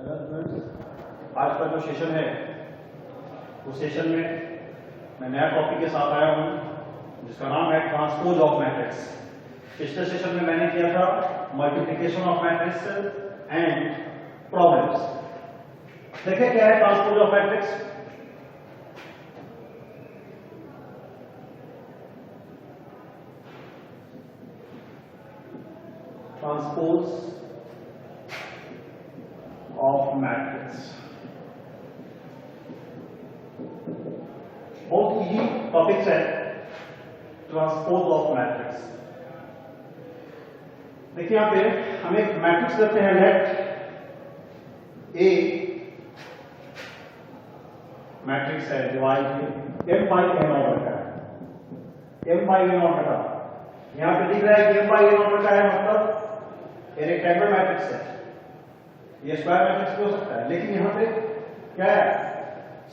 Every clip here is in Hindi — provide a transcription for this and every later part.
आज का जो सेशन है उस सेशन में मैं नया टॉपिक के साथ आया हूं जिसका नाम है ट्रांसपोज ऑफ मैट्रिक्स। पिछले सेशन में मैंने किया था multiplication of matrix and problems. देखिए क्या है transpose of matrix. Transpose of matrix बहुत इजी टॉपिक्स है। ट्रांसपोज ऑफ मैट्रिक्स देखिए यहां पे हम एक मैट्रिक्स लेते हैं। लेट ए मैट्रिक्स है divide m by n order का है। m बाई n ऑर्डर का यहां पे दिख रहा है कि m बाई n ऑर्डर का है, मतलब ये रेक्टेंगुलर मैट्रिक्स है। ये स्क्वायर मैट्रिक्स भी हो सकता है, लेकिन यहां पे क्या है,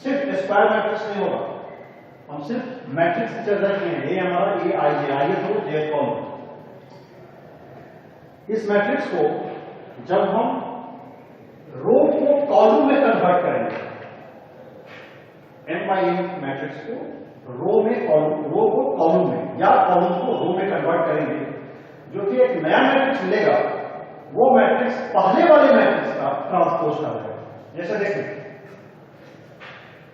सिर्फ स्क्वायर मैट्रिक्स नहीं होगा। हम सिर्फ मैट्रिक्स की चर्चा किए हैं। ये हमारा ये आई तो जे कॉलम। इस मैट्रिक्स को जब हम रो को कॉलम में कन्वर्ट करेंगे, m बाई n मैट्रिक्स को रो को कॉलम में या कॉलम को रो में कन्वर्ट करेंगे, जो कि एक नया मैट्रिक्स मिलेगा। वो मैट्रिक्स पहले वाले मैट्रिक्स का ट्रांसपोज कर देगा। जैसे देखिए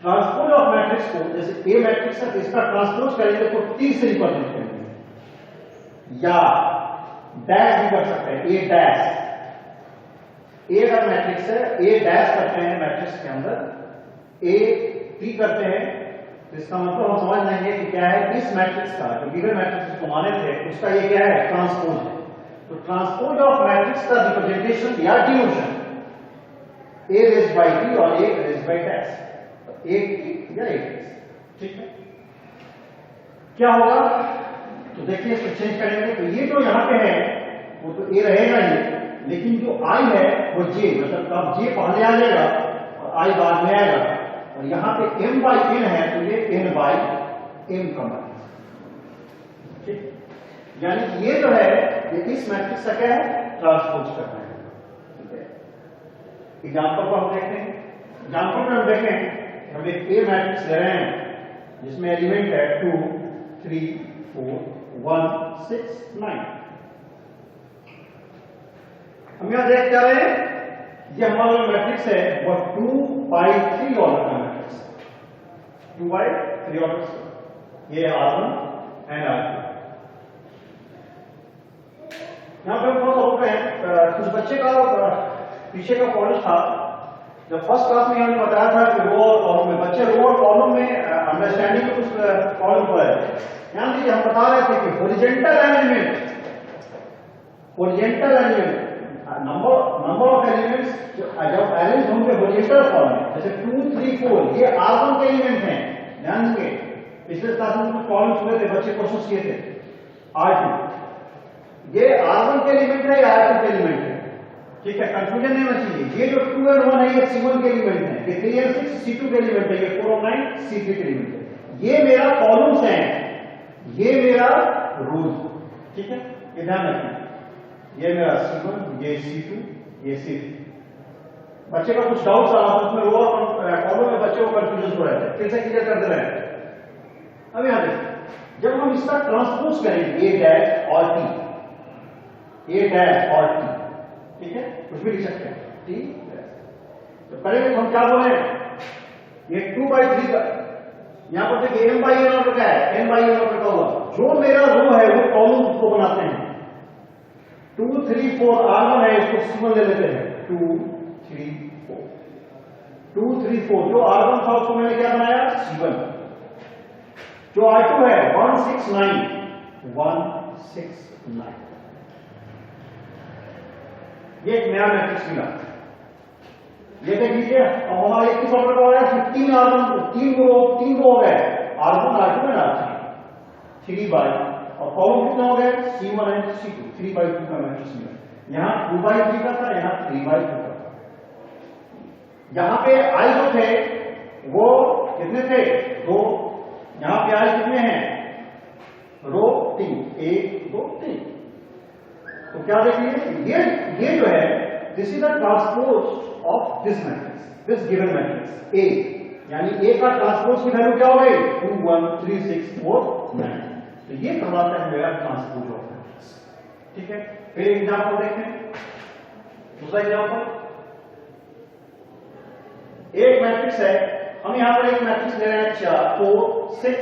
ट्रांसपोज ऑफ मैट्रिक्स को, जैसे ए मैट्रिक्स है तो इसका ट्रांसपोज करेंगे तो टी से रिप्रेजेंट करेंगे या डैश भी कर सकते हैं। ए डैश, ए का मैट्रिक्स है, ए डैश करते हैं मैट्रिक्स के अंदर, ए टी करते हैं तो इसका मतलब हम समझ लेंगे कि क्या है, इस मैट्रिक्स का जो गिवन मैट्रिक्स को माने थे उसका ये क्या है, ट्रांसपोज है। तो ट्रांसपोज ऑफ मैट्रिक्स का रिप्रेजेंटेशन या डिनोशन ए रेज्ड बाई टी और ए रेज्ड बाई डैश, एक टी या एक डैश। ठीक है, क्या होगा तो देखिए इसको चेंज करेंगे तो ये जो यहां पे है वो तो ए रहेगा ही, लेकिन जो आई है वो जे, मतलब अब जे पहले आ जाएगा और आई बाद में आएगा। और यहां पे m बाई n है तो ये n बाई m का मैट्रिक्स। ठीक, यानी कि ये जो है ये इस मैट्रिक्स का क्या है, ट्रांसपोज करना है। ठीक है, एग्जांपल को हम देखते हैं। एग्जांपल में हम देखें हम एक ए मैट्रिक्स ले रहे हैं जिसमें एलिमेंट है 2 3 4 1 6 9। हम यहां देख क्या रहे हैं, ये हमारा मैट्रिक्स है वो 2 बाई 3 ऑर्डर का मैट्रिक्स, 2 बाई 3 ऑर्डर। ये R1 एंड R2। यहां पे हम थोड़ा रुक रहे हैं। कुछ बच्चे का पीछे का कॉलेज था, जब फर्स्ट क्लास में हमने बताया था कि रो और कॉलम में, बच्चे रो और कॉलम में अंडरस्टैंडिंग में कुछ कॉलम पर है। यहां देखिए हम बता रहे थे कि horizontal element number of elements जब अरेंज होंगे हॉरिजॉन्टल फॉर्म में, जैसे 2 3 4 ये R1 के एलिमेंट हैं। ध्यान देंगे पिछले क्लास में कुछ कॉलम्स हुए थे, बच्चे क्वेश्चन किए थे। R2 ये R1 के एलिमेंट है या R2 के एलिमेंट है। ठीक है, कंफ्यूजन नहीं होना चाहिए। ये जो 2 और 1 है ये C1 के एलिमेंट है, ये 3 और 6 C2 के एलिमेंट है, ये 4 और 9 C3 के एलिमेंट है। ये मेरा कॉलम्स है, ये मेरा रोज। ठीक है, ये ध्यान रखिए, ये मेरा C1, ये C2, ये C3। बच्चे का कुछ डाउट्स आ रहा था उसमें, रो और कॉलम में बच्चे को कंफ्यूजन हो रहे थे, फिर से क्लियर कर दे रहे हैं। अब यहां देखिए जब हम इसका ट्रांसपोज करेंगे ए डैश और टी, ए डैश और टी, ठीक है, कुछ भी लिख सकते हैं टी डैश। तो करेंगे तो हम क्या बोले, ये 2 बाई 3 का, यहां पर देखिए m बाई n ऑर्डर का है, n बाई n ऑर्डर का हुआ। जो मेरा रो है वो कॉलम उसको बनाते हैं। 2 3 4 R1 है, इसको C1 ले लेते हैं। 2 3 4 2 3 4 जो R1 था उसको मैंने क्या बनाया, C1। जो R2 है 1 6 9 1 6 9। ये एक नया मैट्रिक्स मिला। ये देख लीजिए अब हमारा 21 ऑर्डर का हो गया, 15 R1 3 रो हो गए, R1 R2 में R3 3 बाई, और कॉलम कितना हो गया, C1 एंड C2 3 बाई 2 का मैट्रिक्स मिला। यहां 2 बाई 3 का था, यहां 3 बाई 2 का था। यहां पे आई जो थे वो कितने थे, 2। यहां पे आई कितने हैं, रो 3, 1 2 3। तो क्या देखिए ये जो है this is the transpose of this matrix, this given matrix A, यानी ए का ट्रांसपोज की वैल्यू क्या हो गई 2 1 3 6 4 9। तो ये कहलाता है मेरा ट्रांसपोज ऑफ मैट्रिक्स। ठीक है, फिर एग्जांपल देखें, दूसरा एग्जांपल, एक मैट्रिक्स है, हम यहां पर एक मैट्रिक्स ले रहे हैं 4 6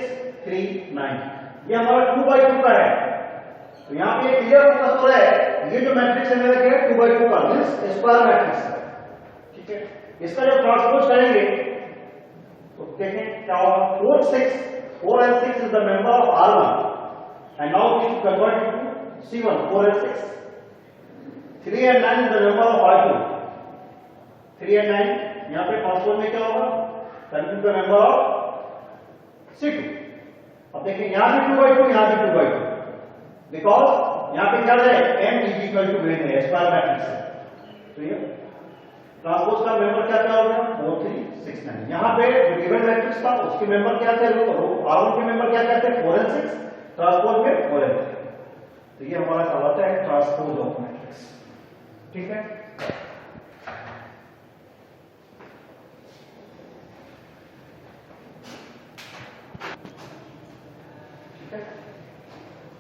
3 9, ये हमारा 2 by 2 का है। तो यहां पे क्लियर फोकस हो रहा है, ये जो मैट्रिक्स है मेरा क्या है 2 by 2 का, दिस स्क्वायर मैट्रिक्स है। ठीक है, इसका जब ट्रांसपोज करेंगे तो देखें क्या होगा, 4 and 6 is the member of R1 and now we should convert it to C1, 4 and 6, 3 and 9 is the member of R2, 3 and 9 यहां पे ट्रांसपोज में क्या होगा, continue the member of C2। अब देखें यहां भी 2 by 2, यहां भी 2 by 2, बिकॉज यहां पे क्या है m is equal to n है, स्क्वायर मैट्रिक्स है। तो ये ट्रांसपोज का मेंबर क्या क्या हो गया 4 3 6 9। यहां पे जो गिवन मैट्रिक्स था उसके मेंबर क्या थे, R1 के मेंबर क्या क्या थे 4 and 6, ट्रांसपोज में 4 and 3। तो ये हमारा कहलाता है ट्रांसपोज ऑफ मैट्रिक्स। ठीक है,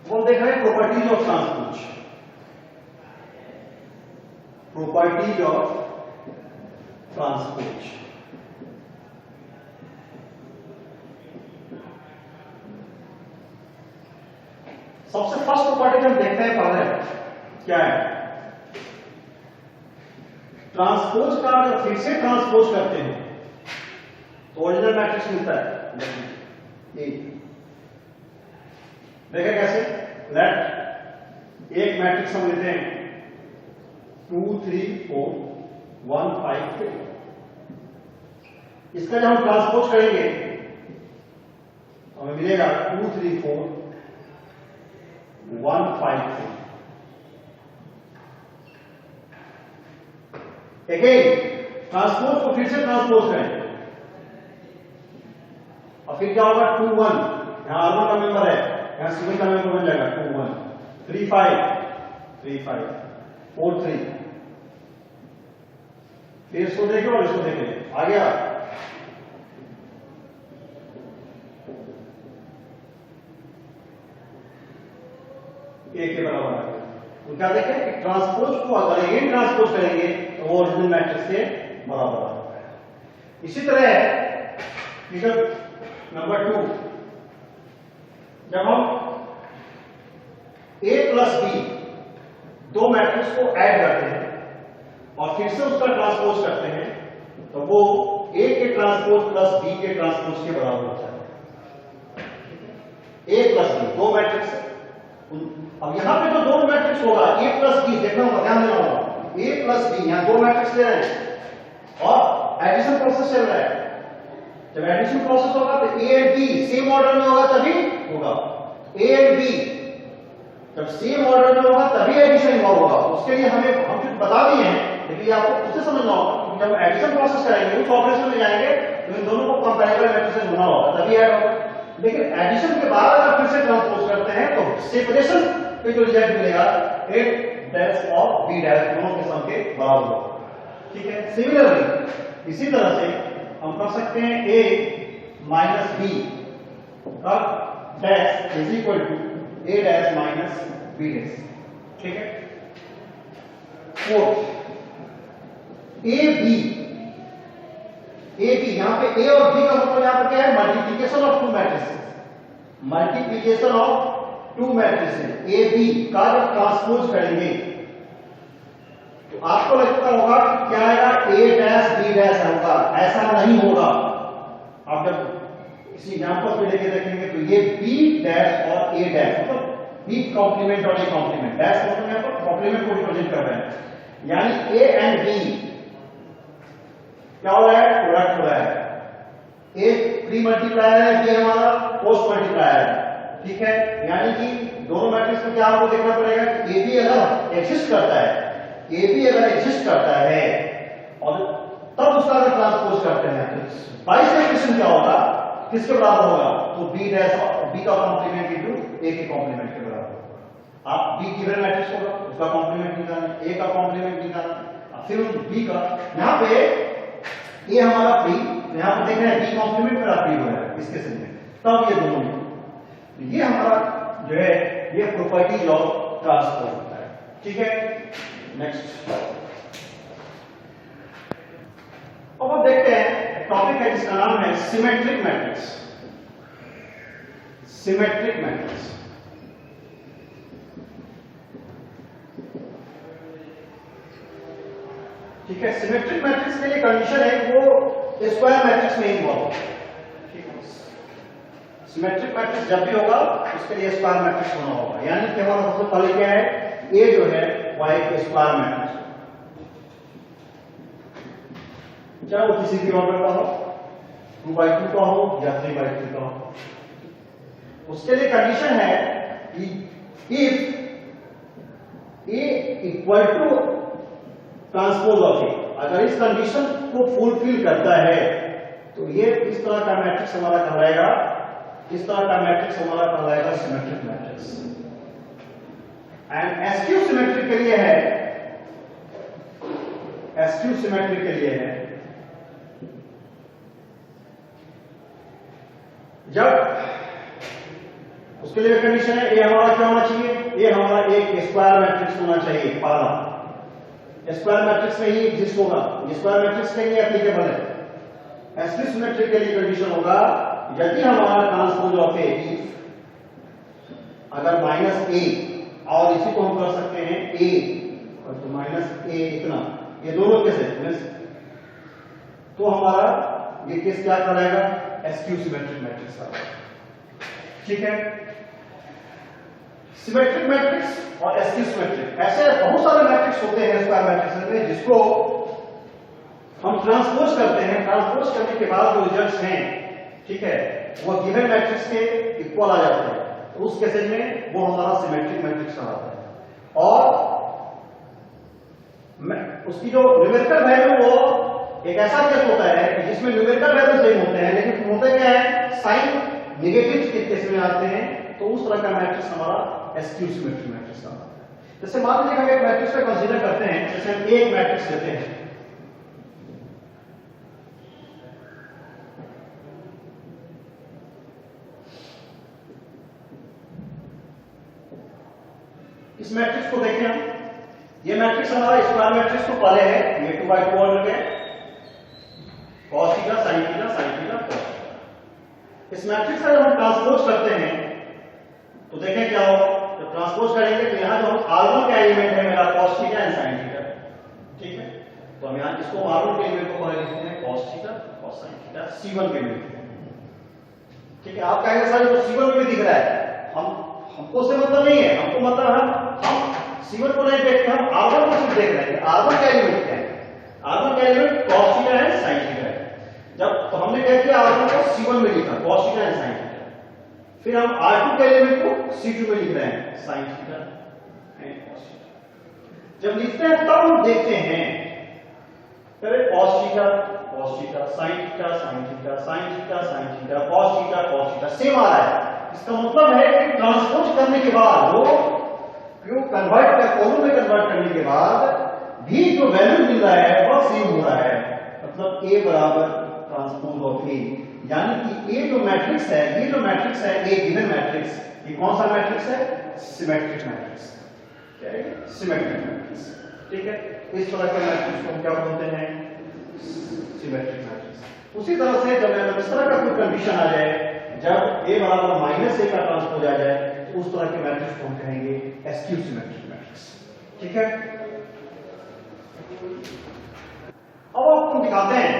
वो देख रहे हैं properties of transpose, properties of transpose. सबसे फर्स्ट प्रॉपर्टी हम देखते हैं पहले क्या है, ट्रांसपोज का अगर फिर से ट्रांसपोज करते हैं तो ओरिजिनल मैट्रिक्स मिलता है। देखें कैसे, लेट एक मैट्रिक्स हम लेते हैं 2 3 4 1 5 3, इसका जब हम ट्रांसपोज करेंगे हमें मिलेगा 2 3 4 1 5 3। अगेन ट्रांसपोज को फिर से ट्रांसपोज करें और फिर क्या होगा 2 1, यहां R1 का मेंबर है, यहां C1 का मेंबर बन जाएगा 2 1 3 5 3 5 4 3। फिर इसको देखें और इसको देखें, आ गया ए के बराबर आ गया। तो क्या देखें कि ट्रांसपोज को अगर अगेन ट्रांसपोज करेंगे तो वो ओरिजिनल मैट्रिक्स के बराबर आ जाता है। इसी तरह फिगर नंबर 2, जब हम A प्लस B दो मैट्रिक्स को ऐड करते हैं और फिर से उसका ट्रांसपोज करते हैं तो वो A के ट्रांसपोज प्लस B के ट्रांसपोज के बराबर होता है। A प्लस B दो मैट्रिक्स है, अब यहां पे जो दो मैट्रिक्स होगा A प्लस B, देखना होगा, ध्यान देना होगा, A प्लस B यहां दो मैट्रिक्स ले रहे हैं और एडिशन प्रोसेस चल रहा है। जब एडिशन प्रोसेस होगा तो A and B same order में होगा तभी होगा, A एंड B जब सेम ऑर्डर में होगा तभी एडिशन होगा। उसके लिए हम कुछ बता दिए हैं, लेकिन आपको उससे समझना होगा, जब एडिशन प्रोसेस करेंगे उस ऑपरेशन में जाएंगे तो इन दोनों को कंपैरेबल मैट्रिसेस होना होगा तभी ऐड होगा। लेकिन एडिशन के बाद अगर फिर से ट्रांसपोज करते हैं तो सेपरेशन पे जो रिजल्ट मिलेगा A डैश और B डैश दोनों के सम के बराबर होगा। ठीक है, सिमिलरली इसी तरह से हम कर सकते हैं A माइनस B का dash is equal to A dash minus B dash. ठीक है, फोर्थ AB यहां पे A और B का मतलब यहां पर क्या है, multiplication of to matrices, multiplication of to matrices. AB का जब ट्रांसपोज करेंगे तो आपको लगता होगा कि क्या आएगा A डैश B डैश होगा, ऐसा नहीं होगा। आप जब इसी एग्जांपल पे लेके देखेंगे तो ये B डैश और A डैश मतलब B कॉम्प्लीमेंट और A कॉम्प्लीमेंट, डैश मतलब यहां पर कॉम्प्लीमेंट को रिप्रेजेंट कर रहे हैं, यानी A एंड B क्या हो रहा है, प्रोडक्ट हो रहा है। A प्री मल्टीप्लायर है, B हमारा पोस्ट मल्टीप्लायर है। ठीक है, यानी कि दोनों मैट्रिक्स में क्या आपको देखना पड़ेगा कि AB अगर एग्जिस्ट करता है, AB अगर एग्जिस्ट करता है और तब उसका अगर ट्रांसपोज करते हैं तो बाइसेक्शन क्या होगा, किसके बराबर होगा, तो B डैश B का कॉम्प्लीमेंट इनटू A के कॉम्प्लीमेंट के बराबर होगा। आप B गिवन मैट्रिक्स होगा उसका कॉम्प्लीमेंट निकालना, A का कॉम्प्लीमेंट निकालना, फिर उस बी का यहां पे ये हमारा प्री, यहां पे देख रहे हैं बी कॉम्प्लीमेंट मेरा प्री हो रहा है इसके साथ में, तब ये दोनों में ये हमारा जो है ये प्रॉपर्टीज ऑफ ट्रांसपोज होता है। ठीक है, नेक्स्ट अब हम देखते हैं टॉपिक है जिसका नाम है सिमेट्रिक मैट्रिक्स। सिमेट्रिक मैट्रिक्स ठीक है, सिमेट्रिक मैट्रिक्स के लिए कंडीशन है वो स्क्वायर मैट्रिक्स में इन्वॉल्व है। ठीक है, सिमेट्रिक मैट्रिक्स जब भी होगा उसके लिए स्क्वायर मैट्रिक्स होना होगा, यानी कि हमारा सबसे पहले क्या है, ए जो है वह एक स्क्वायर मैट्रिक्स, चाहे वो किसी भी ऑर्डर का हो, 2/2 का हो या 3/3 का हो। उसके लिए कंडीशन है कि if A equal to transpose of A, अगर इस कंडीशन को फुलफिल करता है तो ये इस तरह का मैट्रिक्स हमारा कहलाएगा, इस तरह का मैट्रिक्स हमारा कहलाएगा symmetric matrix. And SQ symmetric के लिए है, एसक्यू सिमेट्रिक के लिए है जब उसके लिए कंडीशन है ए हमारा क्या होना चाहिए, ए हमारा एक स्क्वायर मैट्रिक्स होना चाहिए। पहला स्क्वायर मैट्रिक्स में ही एग्जिस्ट होगा, स्क्वायर मैट्रिक्स में ही एप्लीकेबल है। एसक्यू सिमेट्रिक के लिए कंडीशन होगा यदि हमारा ट्रांसपोज ऑफ ए अगर -a, और इसी को हम कर सकते हैं a और तो -a इतना, ये दोनों केस है, तो हमारा ये केस क्या कहलाएगा, एसक्यू सिमेट्रिक मैट्रिक्स का। ठीक है, सिमेट्रिक मैट्रिक्स और एसक्यू सिमेट्रिक, ऐसे बहुत सारे मैट्रिक्स होते हैं स्क्वायर मैट्रिक्स में जिसको हम ट्रांसपोज करते हैं, ट्रांसपोज करने के बाद जो रिजल्ट्स हैं, ठीक है, वो गिवन मैट्रिक्स के इक्वल आ जाते हैं, तो उस केसेज में वो हमारा सिमेट्रिक मैट्रिक्स कहलाता है। और उसकी जो न्यूमेरिकल वैल्यू वो एक ऐसा केस होता है जिसमें न्यूमेरिकल वैल्यू सेम होते हैं लेकिन होता क्या है, साइन नेगेटिव के केस में आते हैं, तो उस तरह का मैट्रिक्स हमारा एसक्यू सिमेट्रिक मैट्रिक्स का। जैसे मान लीजिए हम एक मैट्रिक्स को कंसीडर करते हैं, जैसे हम एक मैट्रिक्स लेते हैं, इस मैट्रिक्स को देखें हम, ये मैट्रिक्स हमारा स्क्वायर मैट्रिक्स तो पहले है, ये 2/2 ऑर्डर के cos theta sin theta sin theta cos theta. इस मैट्रिक्स का जब हम ट्रांसपोज करते हैं तो देखें क्या होगा, जब ट्रांसपोज करेंगे तो यहां जो हम r1 का एलिमेंट है मेरा cos theta and sin theta. ठीक है, तो हम यहां इसको r1 के एलिमेंट को पहले लिखते हैं cos theta cos sin theta c1 के एलिमेंट। ठीक है, आप कहेंगे सर तो c1 में भी दिख रहा है, हमको उससे मतलब नहीं है, हमको मतलब हम c1 को नहीं देखते, हम r1 को सिर्फ देख रहे हैं। r1 का एलिमेंट क्या है, r1 का एलिमेंट cos थीटा है sin थीटा है। जब तो हमने क्या किया, r1 को c1 में लिखा cos theta and sin theta, फिर हम r2 के एलिमेंट को c2 में लिख रहे हैं sin theta and cos theta. जब लिखते हैं तब हम देखते हैं पहले cos theta sin theta sin theta sin theta sin theta cos theta same आ रहा है। इसका मतलब है कि ट्रांसपोज करने के बाद वो क्यों कन्वर्ट कर कॉलम में कन्वर्ट करने के बाद भी जो वैल्यू मिल रहा है वह सेम हो रहा है, मतलब a बराबर ट्रांसपोज ऑफ a, यानी कि a जो मैट्रिक्स है, ये जो मैट्रिक्स है a गिवन मैट्रिक्स, ये कौन सा मैट्रिक्स है, सिमेट्रिक मैट्रिक्स। क्या है, सिमेट्रिक मैट्रिक्स। ठीक है, इस तरह के मैट्रिक्स को हम क्या बोलते हैं, सिमेट्रिक मैट्रिक्स। उसी तरह से जब इस तरह का कोई कंडीशन आ जाए, जब a बराबर -a का ट्रांसपोज आ जाए, तो उस तरह के मैट्रिक्स को हम कहेंगे एसक्यू सिमेट्रिक मैट्रिक्स। ठीक है, अब आपको दिखाते हैं,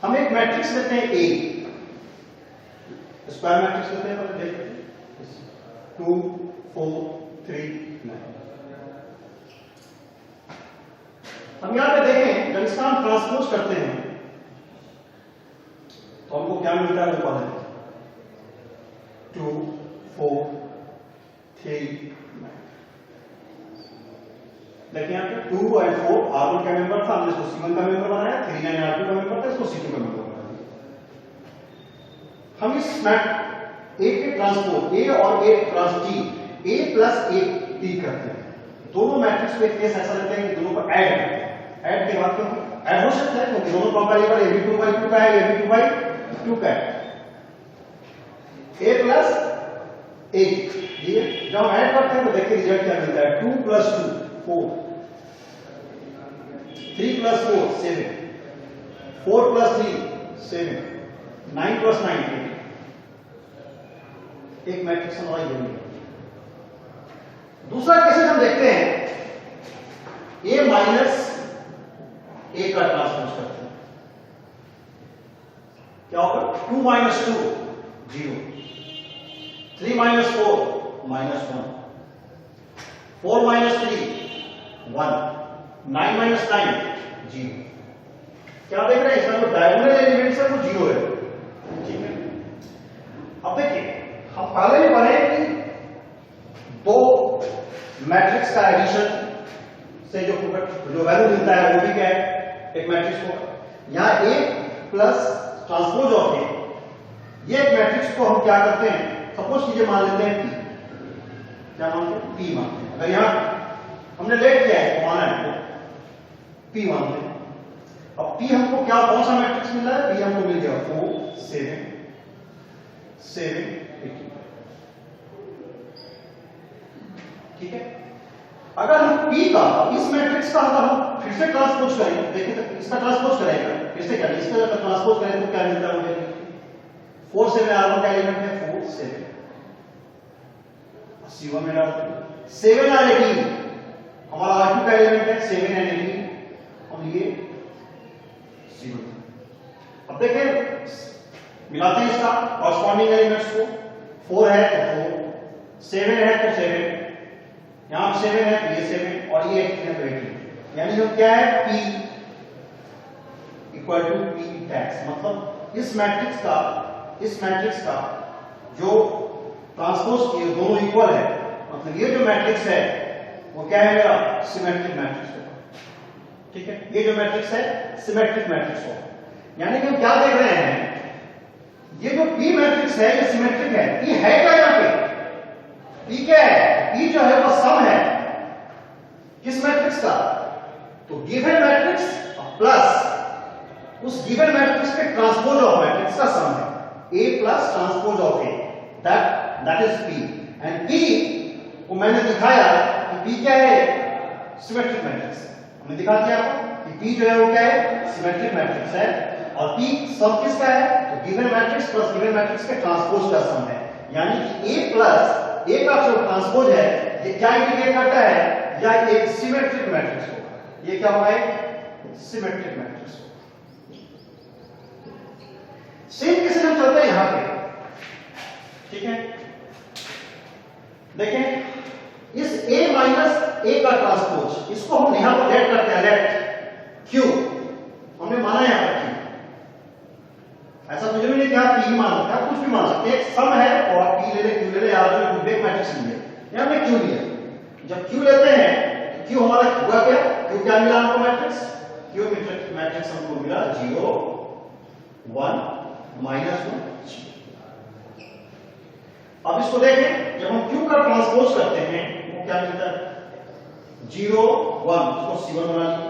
हम एक मैट्रिक्स लेते हैं A, स्क्वायर मैट्रिक्स लेते हैं, देखते हैं 2 4 3 9। हम यहां पे देखें, जब इसका हम ट्रांसपोज करते हैं तो हमको क्या मिलता है, वो पता है 2 4 3 9। देखिए यहाँ पे 2 और 4 R1 का मेंबर था, हमने इसको C1 का मेंबर बनाया, 3 9 R2 का मेंबर था, इसको C2 का मेंबर बनाया। हम इस मैट A के ट्रांसपोज A और A trans T, A plus A T करते हैं, दोनों मैट्रिक्स पे केस ऐसा लेते हैं कि दोनों को ऐड करते हैं। ऐड के बाद क्योंकि ऐड हो सकता है क्योंकि दोनों कंपेरेबल ab2/2 का है, ab2/2 का है, a प्लस a। ठीक है, जब हम ऐड करते हैं तो देखिए रिजल्ट क्या मिलता है, 2 + 2 4, 3 + 4 7, 4 + 3 7, 9 + 9 8। एक मैट्रिक्स हमारा ये है। दूसरा केसेस हम देखते हैं, a माइनस a का ट्रांसपोज करते हैं, क्या होगा, 2 - 2 0, 3 - 4 -1, 4 - 3 1, 9 - 9 0। क्या देख रहे हैं, इसमें जो डायगोनल एलिमेंट्स है वो 0 है। ठीक है, अब देखिए हम पहले ही पढ़े कि दो मैट्रिक्स का एडिशन से जो वैल्यू मिलता है वो भी क्या है, एक मैट्रिक्स होगा। यहां a plus transpose of a, ये एक मैट्रिक्स को हम क्या करते हैं, सपोज कीजिए मान लेते हैं p, क्या मानते हैं, p मानते हैं। अगर यहां हमने लेट किया है तो माना है तो p मानते हैं। अब p हमको क्या, कौन सा मैट्रिक्स मिल रहा है, p हमको मिल गया 4 7 7 8। ठीक है, अगर हम p का इस मैट्रिक्स का अगर हम फिर से ट्रांसपोज करें, देखिए तो इसका ट्रांसपोज करेंगे, फिर से क्या, इसका अगर ट्रांसपोज करें तो क्या मिलता है मुझे, 4 7 r1 का एलिमेंट है 4 7, c1 में डालते हैं 7 और 18, हमारा r2 का एलिमेंट है 7 और 18, हम ये c1। अब देखिए मिलाते हैं इसका कॉरस्पॉन्डिंग एलिमेंट्स को, 4 है तो 4, 7 है तो 7, यहां 7 है तो ये 7 और ये 18 है तो 18, यानी हम क्या है, p = p टैक्स, मतलब इस मैट्रिक्स का जो ट्रांसपोज किए दोनों इक्वल है, मतलब ये जो मैट्रिक्स है वो क्या है, मेरा सिमेट्रिक मैट्रिक्स होगा। ठीक है, ये जो मैट्रिक्स है सिमेट्रिक मैट्रिक्स होगा, यानी कि हम क्या देख रहे हैं, ये जो p मैट्रिक्स है ये सिमेट्रिक है। p है क्या, यहां पे p क्या है, p जो है वो सम है किस मैट्रिक्स का, तो गिवन मैट्रिक्स प्लस उस गिवन मैट्रिक्स के ट्रांसपोज ऑफ मैट्रिक्स का सम है, a plus transpose of a, that is p। And p को मैंने दिखाया कि p क्या है, सिमेट्रिक मैट्रिक्स है। हमने दिखा दिया आपको कि p जो है वो क्या है, सिमेट्रिक मैट्रिक्स है, और p सम किसका है, तो given matrix plus given matrix के ट्रांसपोज का सम है, यानी कि a प्लस a का जो ट्रांसपोज है ये क्या इंडिकेट करता है, या एक सिमेट्रिक मैट्रिक्स होगा। ये क्या होगा, एक सिमेट्रिक मैट्रिक्स होगा। सेम केस हम चलते हैं यहां पे। ठीक है, देखें इस a माइनस a का ट्रांसपोज, इसको हम यहां पर लेट करते हैं, लेट q, हमने माना यहां पर q, ऐसा कुछ भी नहीं कि आप p मान सकते, आप कुछ भी मान सकते हैं, एक सम है और p ले ले q ले ले, या जो एक मैट्रिक्स लिए, यहां पे q लिया। जब q लेते हैं तो q हमारा हुआ क्या, q क्या मिला हमको मैट्रिक्स, q मैट्रिक्स हमको मिला 0 1 -1 0। अब इसको देखें, जब हम q का ट्रांसपोज करते हैं वो क्या मिलता है, 0 1, उसको c1 बना लिया,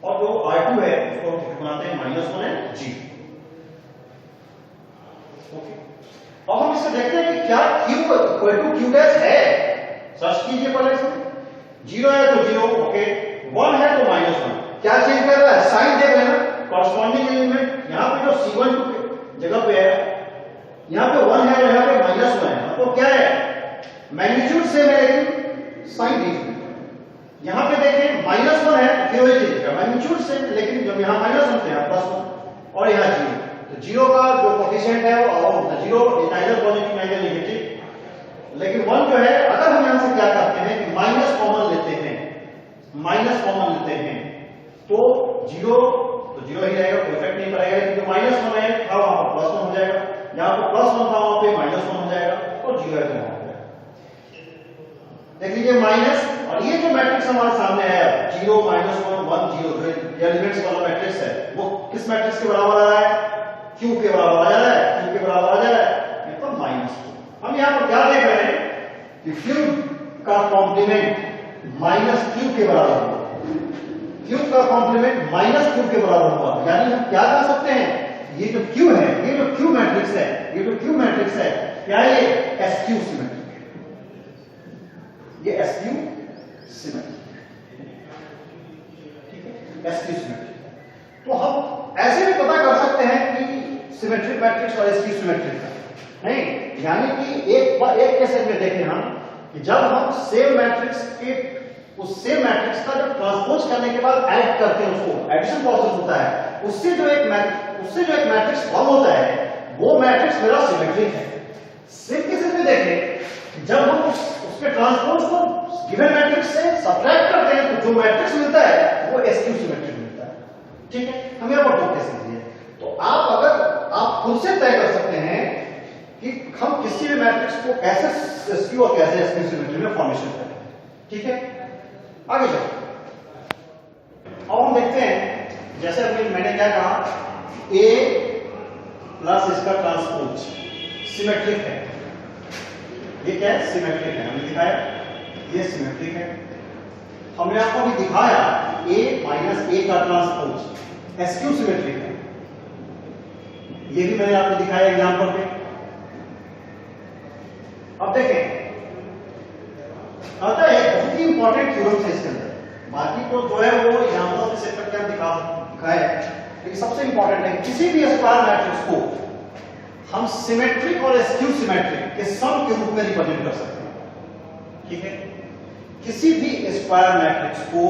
और जो r2 है उसको हम बनाते हैं -1 है 0। ओके, अब हम इससे देखते हैं कि क्या q = q डैश है, सर्च कीजिए पहले इसमें, 0 है तो 0, ओके, 1 है तो -1, क्या चेंज कर रहा है, साइन देख लेना, कॉरस्पॉन्डिंग एलिमेंट यहां पे जो c1 जगह पे है, यहां पे 1 है और यहां पे -1 है, तो क्या है, मैग्नीट्यूड सेम है लेकिन साइन डिफरेंट। यहां पे देखें -1 है फिर वही चीज का मैग्नीट्यूड सेम, लेकिन जब यहां -1 थे यहां +1 और यहां 0, तो 0 का जो कोएफिशिएंट है वो about 0, neither positive neither negative. लेकिन 1 जो है, अगर हम यहां से क्या करते हैं कि माइनस कॉमन लेते हैं, तो 0 तो 0 ही रहेगा, कोई इफेक्ट नहीं पड़ेगा, लेकिन जो -1 है था वहां पर +1 हो जाएगा, यहां पर +1 था वहां पे -1 हो जाएगा, और 0 है तो वहां पे देख लीजिए माइनस। और ये जो मैट्रिक्स हमारे सामने है 0 -1 1 0, जो एलिमेंट्स वाला मैट्रिक्स है वो किस मैट्रिक्स के बराबर आ रहा है, q के बराबर आ जा रहा है, q के बराबर आ जा रहा है, ये तो -2। हम यहां पर क्या देख रहे हैं कि q का कॉम्प्लीमेंट माइनस क्यू के बराबर होगा, क्यू का कॉम्प्लीमेंट माइनस क्यू के बराबर होगा। यानी हम क्या कर सकते हैं, ये जो क्यू है, ये जो क्यू मैट्रिक्स है, ये जो क्यू मैट्रिक्स है, क्या ये एस क्यू सिमेट्रिक है, ये एस क्यू सिमेट्रिक, ठीक है, एस क्यू सिमेट्रिक। तो हम ऐसे भी पता कर सकते हैं कि सिमेट्रिक मैट्रिक्स और एस क्यू सिमेट्रिक है नहीं, यानी कि एक केस में देखें हम कि जब हम सेम मैट्रिक्स के उस सेम मैट्रिक्स का जब ट्रांसपोज करने के बाद ऐड करते हैं, उसको एडिशन प्रोसेस होता है, उससे जो एक मैट्रिक्स फॉर्म होता है वो मैट्रिक्स मेरा सिमेट्रिक है। सेम केसेस में देखें जब हम उसके ट्रांसपोज को गिवन मैट्रिक्स से सब्ट्रैक्ट करते हैं तो जो मैट्रिक्स मिलता है वो एस क्यू सिमेट्रिक मिलता है, ठीक है। हम यहां पर दो केस लीजिए, तो आप खुद से तय कर सकते हैं कि हम किसी भी मैट्रिक्स को कैसे एस क्यू और कैसे एस क्यू सिमेट्री में फॉर्मेशन करें, ठीक है। आगे चलो, अब हम देखते हैं, जैसे अभी मैंने क्या कहा, ए प्लस इसका ट्रांसपोज सिमेट्रिक है, ये क्या है, सिमेट्रिक है, हमने दिखाया ये सिमेट्रिक है। हमने आपको भी दिखाया ए माइनस ए का ट्रांसपोज एस क्यू सिमेट्रिक है, ये भी मैंने आपको दिखाया एग्जांपल पे। अब देखें, अतः एक बहुत ही इंपॉर्टेंट थ्योरम है इसके अंदर, बाकी तो जो है वो एग्जांपल से सेट करके दिखाया है, लेकिन सबसे इंपॉर्टेंट है किसी भी स्क्वायर मैट्रिक्स को हम सिमेट्रिक और एसक्यू सिमेट्रिक के सम के रूप में रिप्रेजेंट कर सकते हैं, ठीक है। किसी भी स्क्वायर मैट्रिक्स को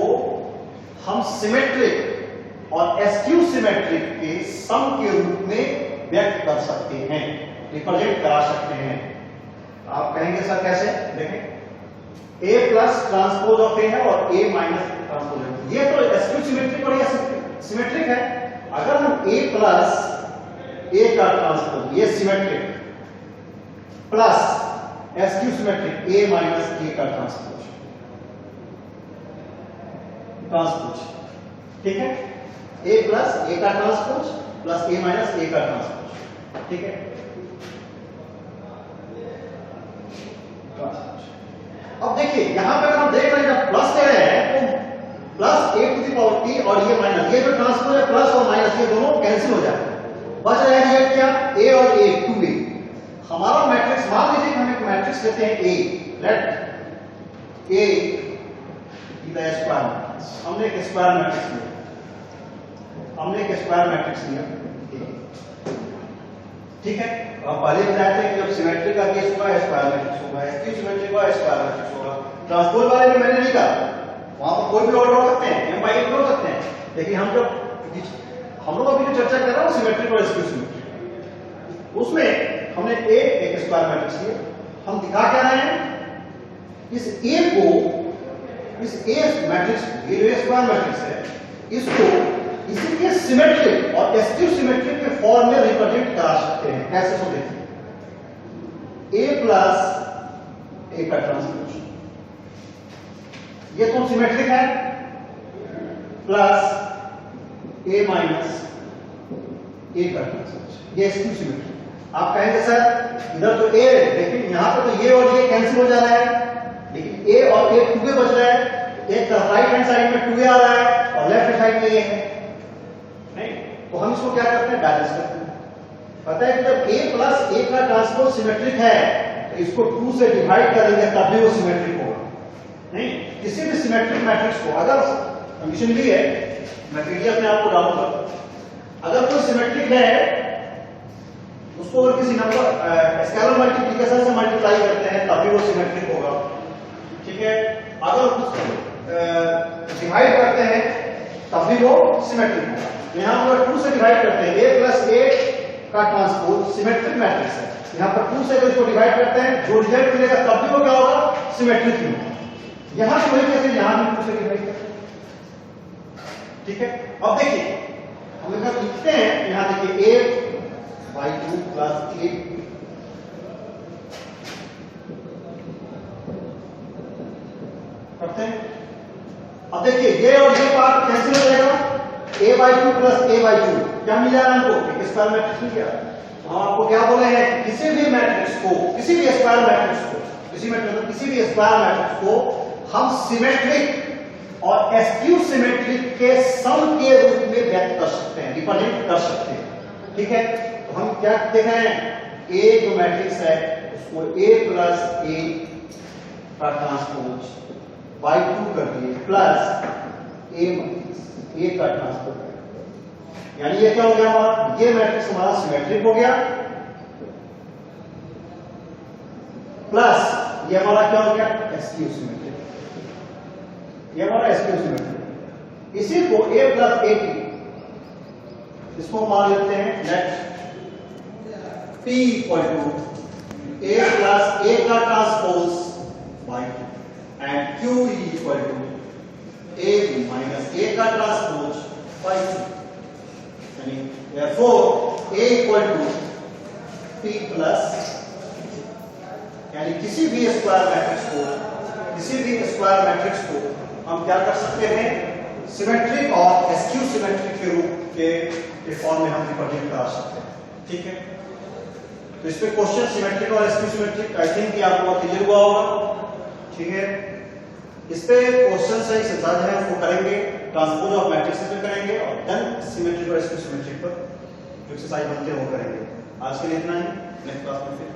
हम सिमेट्रिक और एसक्यू सिमेट्रिक के सम के रूप में व्यक्त कर सकते हैं, रिप्रेजेंट करा सकते हैं। आप कहेंगे सर कैसे, देखें, ए प्लस ट्रांसपोज ऑफ ए है और ए माइनस ट्रांसपोज है, ये तो एसक्यू सिमेट्रिक और ये सिमेट्रिक है। अगर हम ए प्लस ए का ट्रांसपोज, ये सिमेट्रिक, प्लस एसक्यू सिमेट्रिक ए माइनस ए का ट्रांसपोज, ठीक है, ए प्लस ए का ट्रांसपोज प्लस ए माइनस ए का ट्रांसपोज, ठीक है। अब देखिए यहां पे अगर हम देख रहे हैं जब प्लस ले रहे हैं तो plus A to the power T और ये माइनस, ये जो ट्रांसपोज है प्लस और माइनस ये दोनों कैंसिल हो जाते हैं, बच रहा है ये क्या, ए और ए, 2a। हमारा मैट्रिक्स, मान लीजिए कि हम एक मैट्रिक्स लेते हैं A, let A be the square matrix, हमने एक स्क्वायर मैट्रिक्स लिया, ठीक है। अब पहले बताए थे कि जब सिमेट्री का केस होगा स्क्वायर मैट्रिक्स होगा, एसक्यू सिमेट्री का स्क्वायर मैट्रिक्स होगा। ट्रांसपोज वाले में मैंने नहीं कहा, वहां पर कोई भी ऑर्डर हो सकते हैं, m by n हो सकते हैं, लेकिन हम लोग अभी जो चर्चा कर रहे हैं सिमेट्रिक और एसक्यू सिमेट्री, उसमें हमने एक स्क्वायर मैट्रिक्स लिया। हम दिखा क्या रहे हैं, इस ए को, इस ए मैट्रिक्स को, ये जो स्क्वायर मैट्रिक्स है, इसको इसी के सिमेट्रिक और एसक्यू सिमेट्रिक के फॉर्म में रिप्रेजेंट करा सकते हैं। कैसे तो देखिए, ए प्लस ए का ट्रांसपोज, ये तो सिमेट्रिक है, प्लस ए माइनस ए का ट्रांसपोज, ये एसक्यू सिमेट्रिक। आप कहेंगे सर इधर तो ए, लेकिन यहां पे तो ये और ये कैंसिल हो जा रहा है, लेकिन ए और ए 2a बच रहा है, एक राइट हैंड साइड में 2a आ रहा है और लेफ्ट हैंड साइड में ये है, नहीं, तो हम इसको क्या करते हैं, बैलेंस करते हैं। पता है कि जब a प्लस a का ट्रांसपोज सिमेट्रिक है तो इसको 2 से डिवाइड करेंगे तभी वो सिमेट्रिक होगा। नहीं, किसी भी सिमेट्रिक मैट्रिक्स को, अगर कंडीशन भी है, मैं पीडीएफ में आपको डालूंगा, अगर कोई सिमेट्रिक है उसको अगर किसी नंबर स्केलर मल्टीप्लिकेशन से मल्टीप्लाई करते हैं तभी वो सिमेट्रिक होगा, ठीक है। अगर उसको डिवाइड करते हैं तभी वो सिमेट्रिक होगा। यहां पर 2 से डिवाइड करते हैं, a प्लस a का ट्रांसपोज सिमेट्रिक मैट्रिक्स है, यहां पर 2 से अगर इसको डिवाइड करते हैं जो रिजल्ट मिलेगा तब भी वो क्या होगा, सिमेट्रिक ही होगा। यहां से वही कैसे, यहां भी 2 से डिवाइड करते हैं, ठीक है। अब देखिए हम अगर लिखते हैं, यहां देखिए a by 2 प्लस a करते हैं। अब देखिए ये और ये पार्ट कैंसिल हो जाएगा, a by 2 plus a by 2 क्या मिल जाएगा हमको, एक स्क्वायर मैट्रिक्स मिल गया। हम आपको क्या बोले हैं, किसी भी मैट्रिक्स को, किसी भी स्क्वायर मैट्रिक्स को, किसी भी स्क्वायर मैट्रिक्स को हम सिमेट्रिक और एस्क्यू सिमेट्रिक के सम के रूप में व्यक्त कर सकते हैं, रिप्रेजेंट कर सकते हैं। ठीक है, तो हम क्या देख रहे हैं, ए जो मैट्रिक्स है उसको ए प्लस ए का ट्रांसपोज बाई 2 कर दिए प्लस ए का ट्रांसपोज, यानी ये क्या हो गया हमारा, ये मैट्रिक्स हमारा सिमेट्रिक हो गया, प्लस ये हमारा क्या हो गया, एस्क्यू सिमेट्रिक, ये हमारा एस्क्यू सिमेट्रिक। इसी को a प्लस ए टी, इसको मान लेते हैं let p equal to a plus a का transpose by and q equal to a minus a का ट्रांसपोज बाई 2, यानी therefore a equal to p plus, यानी किसी भी स्क्वायर मैट्रिक्स को हम क्या कर सकते हैं, सिमेट्रिक और एस्क्यू सिमेट्रिक के रूप के फॉर्म में हम रिप्रेजेंट करा सकते हैं। ठीक है, तो इस पे क्वेश्चन सिमेट्रिक और एस्क्यू सिमेट्रिक आई थिंक आपको क्लियर हुआ होगा। ठीक है, इस पे क्वेश्चन से ज्यादा है वो करेंगे, ट्रांसपोज ऑफ मैट्रिक्स पे करेंगे और देन सिमेट्रिक और एस्क्यू सिमेट्रिक पर जो एक्सरसाइज बनते हैं वो करेंगे। आज के लिए इतना ही, नेक्स्ट क्लास में फिर